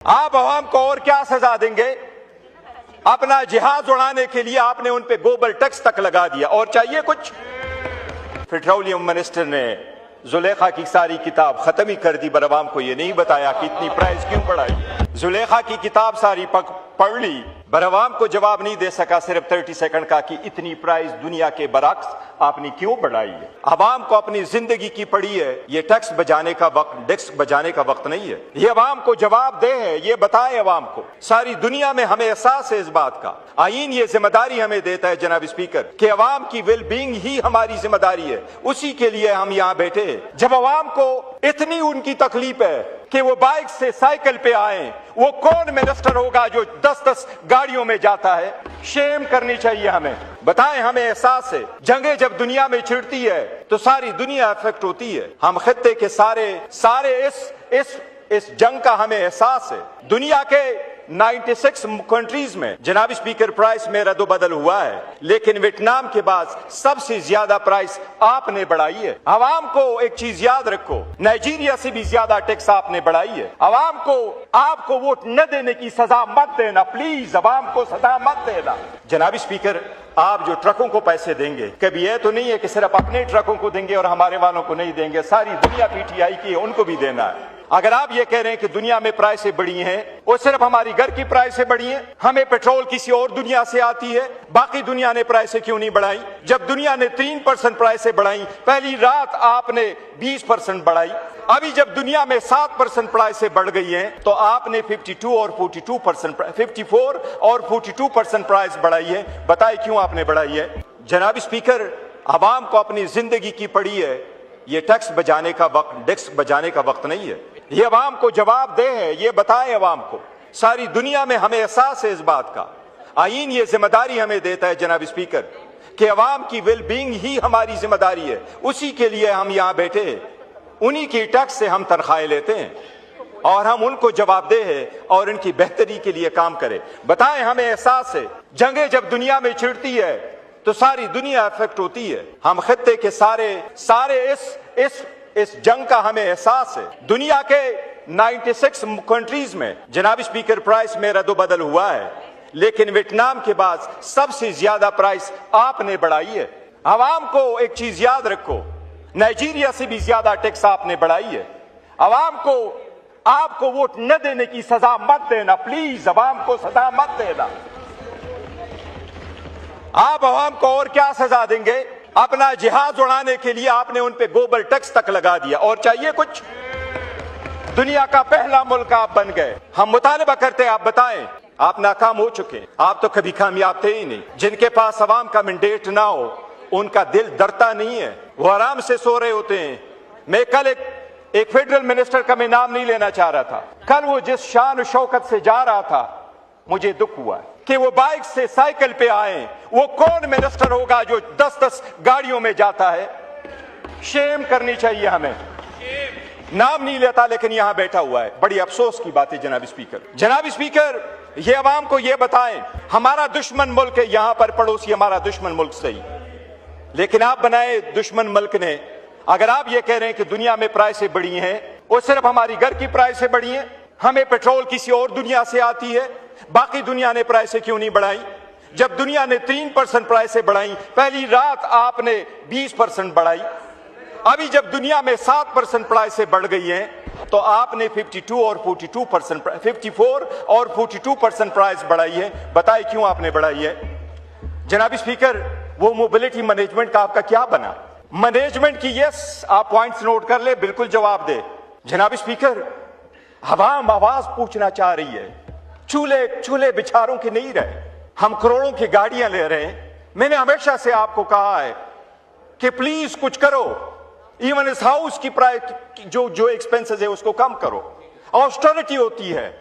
आप अवाम को और क्या सजा देंगे? अपना जिहाज उड़ाने के लिए आपने उन पे गोबर टैक्स तक लगा दिया और चाहिए कुछ? पेट्रोलियम मिनिस्टर ने जुलेखा की सारी किताब खत्म ही कर दी, पर अवाम को ये नहीं बताया कि इतनी प्राइस क्यों बढ़ाई। जुलेखा की किताब सारी पढ़ ली, पर अवाम को जवाब नहीं दे सका सिर्फ 30 सेकंड का कि इतनी प्राइस दुनिया के बरक्स आपने क्यों बढ़ाई है। अवाम को अपनी जिंदगी की पड़ी है, ये टैक्स बजाने का वक्त नहीं है। ये अवाम को जवाब दे है, ये बताए अवाम को। सारी दुनिया में हमें एहसास है इस बात का। आईन ये जिम्मेदारी हमें देता है जनाब स्पीकर कि अवाम की वेल बीइंग ही हमारी जिम्मेदारी है, उसी के लिए हम यहाँ बैठे हैं। जब अवाम को इतनी उनकी तकलीफ है कि वो बाइक से साइकिल पे आए, वो कौन मिनिस्टर होगा जो 10-10 गाड़ियों में जाता है? शेम करनी चाहिए हमें। बताएं, हमें एहसास है जंगें जब दुनिया में छिड़ती है तो सारी दुनिया इफेक्ट होती है। हम खित्ते के सारे इस जंग का हमें एहसास है। दुनिया के 96 कंट्रीज में जनाब स्पीकर प्राइस में रद्दोबदल हुआ है, लेकिन वियतनाम के बाद सबसे ज्यादा प्राइस आपने बढ़ाई है। अवाम को एक चीज याद रखो, नाइजीरिया से भी ज्यादा टैक्स आपने बढ़ाई है। अवाम को आपको वोट न देने की सजा मत देना, प्लीज अवाम को सजा मत देना। जनाब स्पीकर, आप जो ट्रकों को पैसे देंगे, कभी यह तो नहीं है कि सिर्फ अपने ट्रकों को देंगे और हमारे वालों को नहीं देंगे। सारी दुनिया पीटीआई की है, उनको भी देना है। अगर आप ये कह रहे हैं कि दुनिया में प्राइसें बढ़ी हैं और सिर्फ हमारी घर की प्राइसें बढ़ी हैं, हमें पेट्रोल किसी और दुनिया से आती है, बाकी दुनिया ने प्राइसें क्यों नहीं बढ़ाई? जब दुनिया ने 3% प्राइसें बढ़ाई, पहली रात आपने 20% बढ़ाई। अभी जब दुनिया में 7% प्राइसें बढ़ गई हैं तो आपने 54 और 42% प्राइस बढ़ाई है। बताइए क्यों आपने बढ़ाई है? जनाब स्पीकर, अवाम को अपनी जिंदगी की पड़ी है, ये टैक्स बजाने का वक्त नहीं है। ये अवाम को जवाब दे है, ये बताए अवाम को। सारी दुनिया में हमें एहसास है इस बात का। आईन ये जिम्मेदारी हमें देता है जनाब स्पीकर कि अवाम की वेल बीइंग ही हमारी जिम्मेदारी है, उसी के लिए हम यहाँ बैठे हैं। उन्हीं की टैक्स से हम तनख्वाहें लेते हैं और हम उनको जवाबदेह है और इनकी बेहतरी के लिए काम करें। बताएं, हमें एहसास है जंगें जब दुनिया में छिड़ती है तो सारी दुनिया इफेक्ट होती है। हम खित्ते के सारे इस जंग का हमें एहसास है। दुनिया के 96 कंट्रीज में जनाब स्पीकर प्राइस में रद्दोबदल हुआ है, लेकिन वियतनाम के बाद सबसे ज्यादा प्राइस आपने बढ़ाई है। अवाम को एक चीज याद रखो, नाइजीरिया से भी ज्यादा टैक्स आपने बढ़ाई है। अवाम को आपको वोट न देने की सजा मत देना, प्लीज अवाम को सजा मत देना। आप अवाम को और क्या सजा देंगे? अपना जिहाज उड़ाने के लिए आपने उन पे गोबर टैक्स तक लगा दिया और चाहिए कुछ? दुनिया का पहला मुल्क आप बन गए। हम मुतालबा करते हैं, आप बताएं। आप नाकाम हो चुके, आप तो कभी कामयाब थे ही नहीं। जिनके पास अवाम का मैंडेट ना हो उनका दिल डरता नहीं है, वो आराम से सो रहे होते हैं। मैं कल एक फेडरल मिनिस्टर का मैं नाम नहीं लेना चाह रहा था, कल वो जिस शान और शौकत से जा रहा था, मुझे दुख हुआ कि वो बाइक से साइकिल पे आए। वो कौन मिनिस्टर होगा जो 10-10 गाड़ियों में जाता है? शेम करनी चाहिए हमें। नाम नहीं लेता लेकिन यहां बैठा हुआ है। बड़ी अफसोस की बात है जनाब स्पीकर। जनाब स्पीकर, ये अवाम को ये बताएं, हमारा दुश्मन मुल्क है, यहां पर पड़ोसी हमारा दुश्मन मुल्क सही, लेकिन आप बनाए दुश्मन मुल्क ने। अगर आप ये कह रहे हैं कि दुनिया में प्राइसें बढ़ी हैं और सिर्फ हमारी घर की प्राइसें बढ़ी हैं, हमें पेट्रोल किसी और दुनिया से आती है, बाकी दुनिया ने प्राइसें क्यों नहीं बढ़ाई? जब दुनिया ने 3% प्राइसें बढ़ाई, पहली रात आपने 20% बढ़ाई। अभी जब दुनिया में 7% प्राइसें बढ़ गई हैं तो आपने 54 और 42% प्राइस बढ़ाई है। बताइए क्यों आपने बढ़ाई है? जनाब स्पीकर, वो मोबिलिटी मैनेजमेंट का आपका क्या बना? मैनेजमेंट की यस, आप पॉइंट्स नोट कर ले, बिल्कुल जवाब दे। जनाब स्पीकर, अवाम आवाज पूछना चाह रही है, चूल्हे बिचारों के नहीं रहे। हम करोड़ों की गाड़ियां ले रहे हैं। मैंने हमेशा से आपको कहा है कि प्लीज कुछ करो, इवन इस हाउस की प्राइस जो एक्सपेंसेस है उसको कम करो। ऑस्टेरिटी होती है,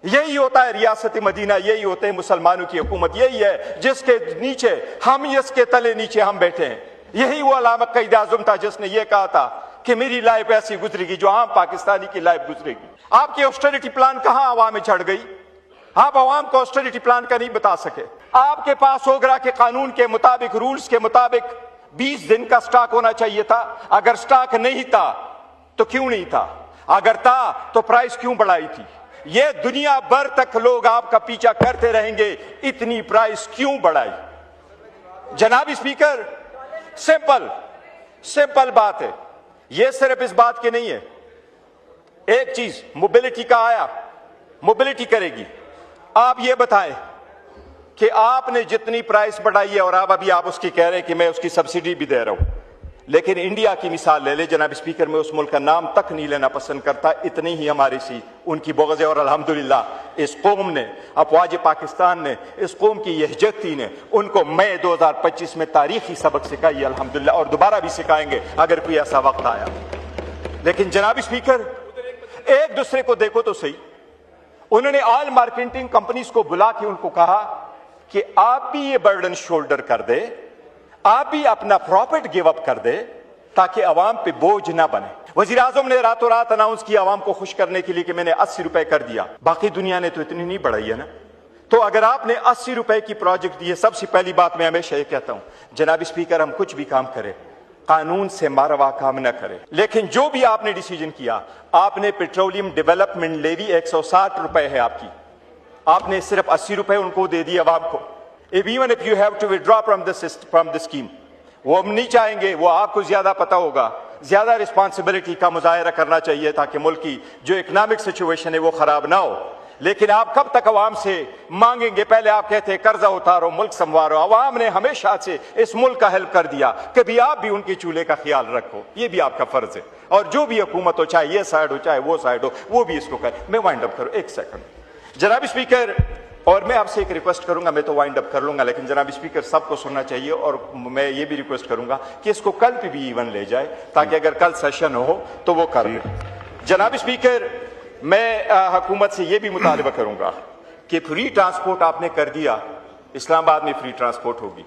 यही होता है रियासत मदीना, यही होते हैं मुसलमानों की हुकूमत, यही है जिसके नीचे हम, इसके तले नीचे हम बैठे हैं। यही वो अल्लामा क़ाइद आज़म था जिसने ये कहा था कि मेरी लाइफ ऐसी गुजरेगी जो आम पाकिस्तानी की लाइफ गुजरेगी। आपकी ऑस्टेरिटी प्लान कहां अवाम में चढ़ गई? आप अवाम को ऑस्टेरिटी प्लान का नहीं बता सके। आपके पास ओगरा के कानून के मुताबिक, रूल्स के मुताबिक 20 दिन का स्टॉक होना चाहिए था। अगर स्टॉक नहीं था तो क्यों नहीं था? अगर था तो प्राइस क्यों बढ़ाई थी? ये दुनिया भर तक लोग आपका पीछा करते रहेंगे, इतनी प्राइस क्यों बढ़ाई? जनाब स्पीकर, सिंपल बात है, ये सिर्फ इस बात की नहीं है। एक चीज मोबिलिटी का आया, मोबिलिटी करेगी। आप ये बताएं कि आपने जितनी प्राइस बढ़ाई है और आप उसकी कह रहे हैं कि मैं उसकी सब्सिडी भी दे रहा हूं, लेकिन इंडिया की मिसाल ले ले जनाब स्पीकर, मैं उस मुल्क का नाम तक नहीं लेना पसंद करता, इतनी ही हमारी सी उनकी बोगज़ है। और अल्हम्दुलिल्लाह इस कौम ने, अफवाज पाकिस्तान ने, इस कौम की यहजती ने उनको मई 2025 में तारीखी सबक सिखाई है अल्हम्दुलिल्लाह, और दोबारा भी सिखाएंगे अगर कोई ऐसा वक्त आया। लेकिन जनाब स्पीकर, एक दूसरे को देखो तो सही। उन्होंने ऑल मार्केटिंग कंपनीज को बुला के उनको कहा कि आप भी ये बर्डन शोल्डर कर दे, आप भी अपना प्रॉफिट गिव अप कर दे, ताकि अवाम पे बोझ ना बने। वजीर आजम ने रातों रात अनाउंस किया अवाम को खुश करने के लिए कि मैंने 80 रुपए कर दिया। बाकी दुनिया ने तो इतनी नहीं बढ़ाई है ना। तो अगर आपने 80 रुपए की प्रोजेक्ट दी है, सबसे पहली बात मैं हमेशा ये कहता हूं जनाब स्पीकर, हम कुछ भी काम करें कानून से मारवा काम न करें। लेकिन जो भी आपने डिसीजन किया, आपने पेट्रोलियम डेवलपमेंट लेवी 160 रुपए है आपकी, आपने सिर्फ 80 रुपए उनको दे दिए अवाम को। Even if you have to withdraw from the scheme, वो हम नहीं चाहेंगे, वो आपको ज्यादा पता होगा, ज्यादा रिस्पॉन्सिबिलिटी का मुजाहरा करना चाहिए ताकि मुल्क की जो इकोनॉमिक सिचुएशन है वो खराब ना हो। लेकिन आप कब तक अवाम से मांगेंगे? पहले आप कहते हैं कर्जा उतारो, मुल्क संवारो। अवाम ने हमेशा से इस मुल्क का हेल्प कर दिया, कभी आप भी उनके चूल्हे का ख्याल रखो, ये भी आपका फर्ज है। और जो भी हुकूमत हो, चाहे ये साइड हो चाहे वो साइड हो, वो भी इसको करे। मैं वाइंड अप करूं, एक सेकंड जनाब स्पीकर, और मैं आपसे एक रिक्वेस्ट करूंगा, मैं तो वाइंड अप कर लूंगा, लेकिन जनाब स्पीकर सबको सुनना चाहिए। और मैं ये भी रिक्वेस्ट करूंगा कि इसको कल पे भी इवन ले जाए, ताकि अगर कल सेशन हो तो वो कर ले। जनाब स्पीकर, मैं हुकूमत से ये भी मुतालबा करूंगा कि फ्री ट्रांसपोर्ट आपने कर दिया, इस्लामाबाद में फ्री ट्रांसपोर्ट होगी।